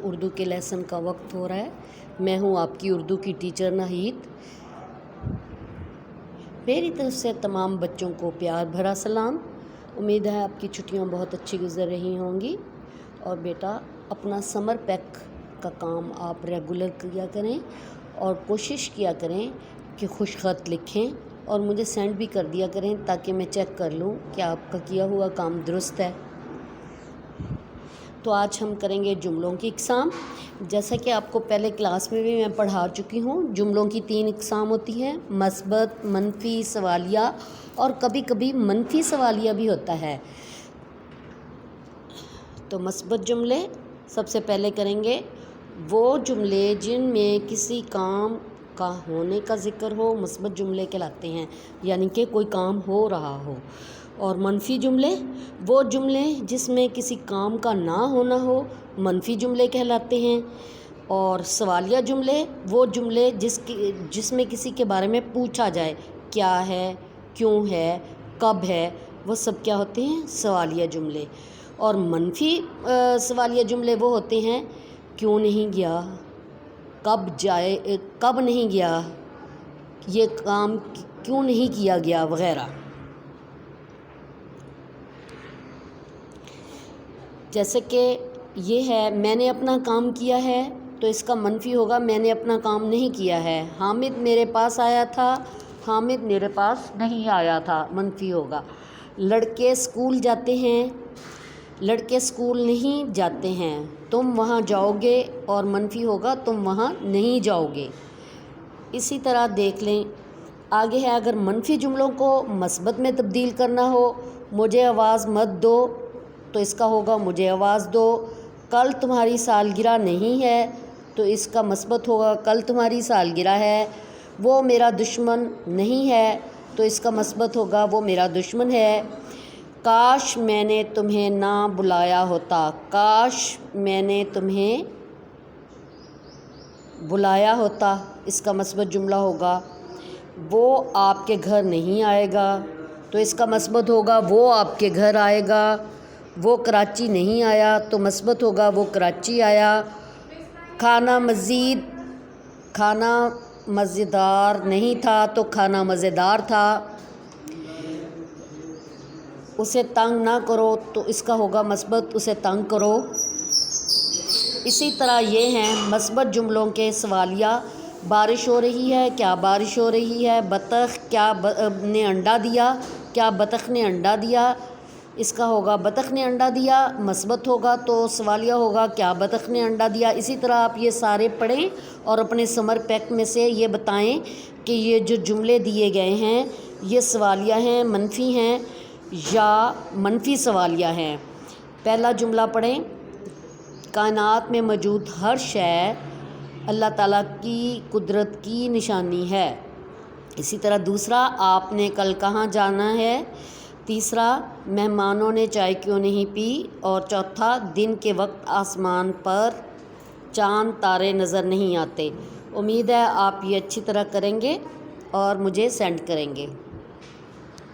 اردو کے لیسن کا وقت ہو رہا ہے۔ میں ہوں آپ کی اردو کی ٹیچر ناہید۔ میری طرف سے تمام بچوں کو پیار بھرا سلام۔ امید ہے آپ کی چھٹیاں بہت اچھی گزر رہی ہوں گی، اور بیٹا اپنا سمر پیک کا کام آپ ریگولر کیا کریں اور کوشش کیا کریں کہ خوش خط لکھیں اور مجھے سینڈ بھی کر دیا کریں تاکہ میں چیک کر لوں کہ آپ کا کیا ہوا کام درست ہے۔ تو آج ہم کریں گے جملوں کی اقسام۔ جیسا کہ آپ کو پہلے کلاس میں بھی میں پڑھا چکی ہوں، جملوں کی 3 اقسام ہوتی ہیں: مثبت، منفی، سوالیہ، اور کبھی کبھی منفی سوالیہ بھی ہوتا ہے۔ تو مثبت جملے سب سے پہلے کریں گے۔ وہ جملے جن میں کسی کام کا ہونے کا ذکر ہو مثبت جملے کہلاتے ہیں، یعنی کہ کوئی کام ہو رہا ہو۔ اور منفی جملے وہ جملے جس میں کسی کام کا نہ ہونا ہو منفی جملے کہلاتے ہیں۔ اور سوالیہ جملے وہ جملے جس میں کسی کے بارے میں پوچھا جائے، کیا ہے، کیوں ہے، کب ہے، وہ سب کیا ہوتے ہیں؟ سوالیہ جملے۔ اور منفی سوالیہ جملے وہ ہوتے ہیں: کیوں نہیں گیا، کب نہیں گیا، یہ کام کیوں نہیں کیا گیا، وغیرہ۔ جیسے کہ یہ ہے، میں نے اپنا کام کیا ہے، تو اس کا منفی ہوگا میں نے اپنا کام نہیں کیا ہے۔ حامد میرے پاس آیا تھا، حامد میرے پاس نہیں آیا تھا، منفی ہوگا۔ لڑکے اسکول جاتے ہیں، لڑکے اسکول نہیں جاتے ہیں۔ تم وہاں جاؤ گے، اور منفی ہوگا تم وہاں نہیں جاؤ گے۔ اسی طرح دیکھ لیں آگے ہے، اگر منفی جملوں کو مثبت میں تبدیل کرنا ہو: مجھے آواز مت دو، تو اس کا ہوگا مجھے آواز دو۔ کل تمہاری سالگرہ نہیں ہے، تو اس کا مثبت ہوگا کل تمہاری سالگرہ ہے۔ وہ میرا دشمن نہیں ہے، تو اس کا مثبت ہوگا وہ میرا دشمن ہے۔ کاش میں نے تمہیں نہ بلایا ہوتا، کاش میں نے تمہیں بلایا ہوتا، اس کا مثبت جملہ ہوگا وہ آپ کے گھر نہیں آئے گا، تو اس کا مثبت ہوگا وہ آپ کے گھر آئے گا۔ وہ کراچی نہیں آیا، تو مثبت ہوگا وہ کراچی آیا۔ کھانا مزیدار نہیں تھا، تو کھانا مزیدار تھا۔ اسے تنگ نہ کرو، تو اس کا ہوگا مثبت اسے تنگ کرو۔ اسی طرح یہ ہیں مثبت جملوں کے سوالیہ: بارش ہو رہی ہے، کیا بارش ہو رہی ہے؟ بطخ نے انڈا دیا، کیا بطخ نے انڈا دیا؟ اس کا ہوگا بطخ نے انڈا دیا، مثبت ہوگا، تو سوالیہ ہوگا کیا بطخ نے انڈا دیا۔ اسی طرح آپ یہ سارے پڑھیں اور اپنے سمر پیک میں سے یہ بتائیں کہ یہ جو جملے دیے گئے ہیں یہ سوالیہ ہیں، منفی ہیں یا منفی سوالیہ ہیں۔ پہلا جملہ پڑھیں: کائنات میں موجود ہر شے اللہ تعالیٰ کی قدرت کی نشانی ہے۔ اسی طرح دوسرا: آپ نے کل کہاں جانا ہے؟ تیسرا: مہمانوں نے چائے کیوں نہیں پی؟ اور چوتھا: دن کے وقت آسمان پر چاند تارے نظر نہیں آتے۔ امید ہے آپ یہ اچھی طرح کریں گے اور مجھے سینڈ کریں گے۔